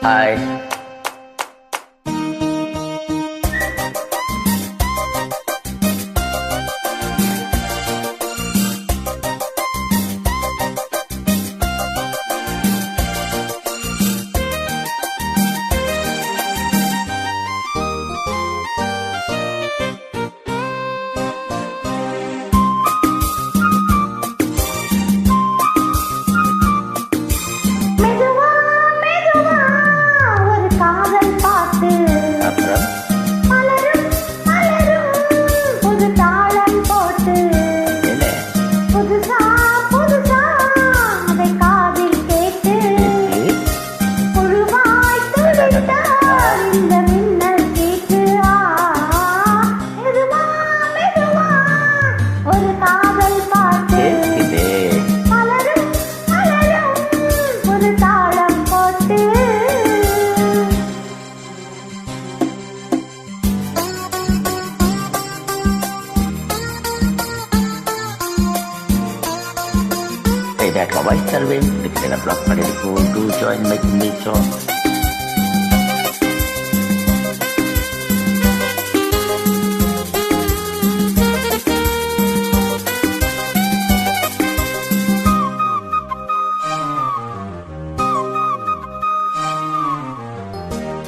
Hi. That có bánh serving thì sẽ gặp lọc và để cô do join making me cho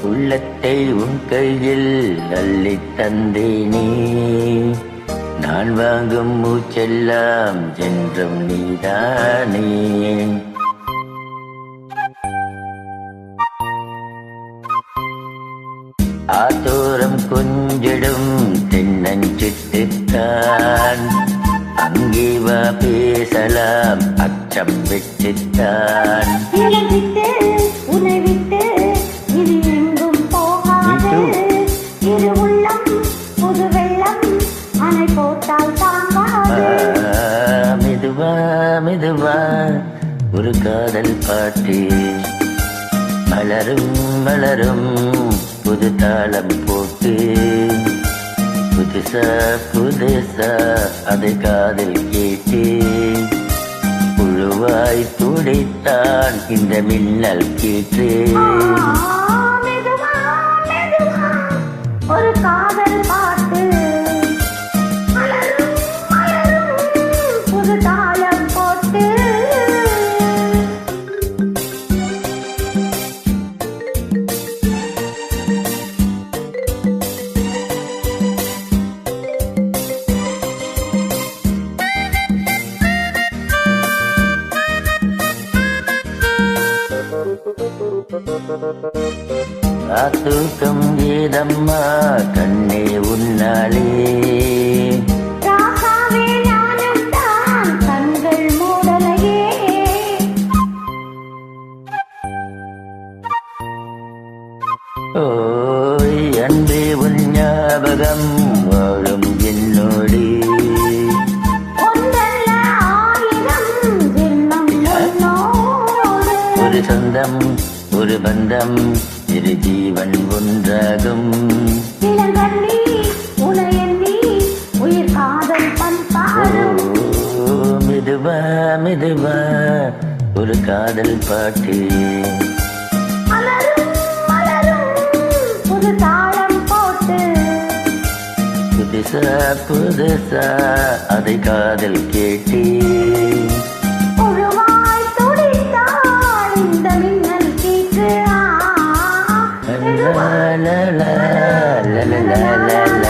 உள்ளத்தை உன் கையில் அள்ளி தந்தேனே நான் வாங்கும் மூச்செல்லாம் என்றும் நீதானே ஆத்தோரம் கொஞ்சிடும் தென்னஞ்சிட்டுத்தான் அங்கே வா பேசலாம் அச்சம் விட்டுத்தான் உன்னை விட்டு இது எங்கும் போகாது இரு உள்ளம் புது வெள்ளம் அணை போட்டால் தாங்காது மெதுவா மெதுவா ஒரு காதல் பாட்டு மலரும் மலரும் புது தாளம் போட்டு புதுசா புதுசா அதை காதல் கேட்டு புழுவாய் துடைத்தான் இந்த மின்னல் கேட்டு ஒரு காதல் பாட்டு மலரும் மலரும் புது தாளம் போட்டு தூக்கம் ஏதம்மா கண்ணே உன்னாலே ராசாவே நானும் தான் கண்கள் மூடலையே ஓய் அன்பே உன் ஞாபகம் வாழும் என்னோடு ஒன்றல்ல ஆயிரம் ஜென்மம் உன்னோடு ஒரு சொந்தம் ஒரு பந்தம் இரு ஜீவன் ஒன்றாகும் இளங்கண்ணி உனையண்ணி உயிர் காதல் பண்பாடும் மெதுவா மெதுவா ஒரு காதல் பாட்டு மலரும் மலரும் புது தாளம் போட்டு புதுசா புதுசா அதை காதல் கேட்டு புழுவாய் துடித்தாள் இந்த மின்னல் கீற்று la la la la la la la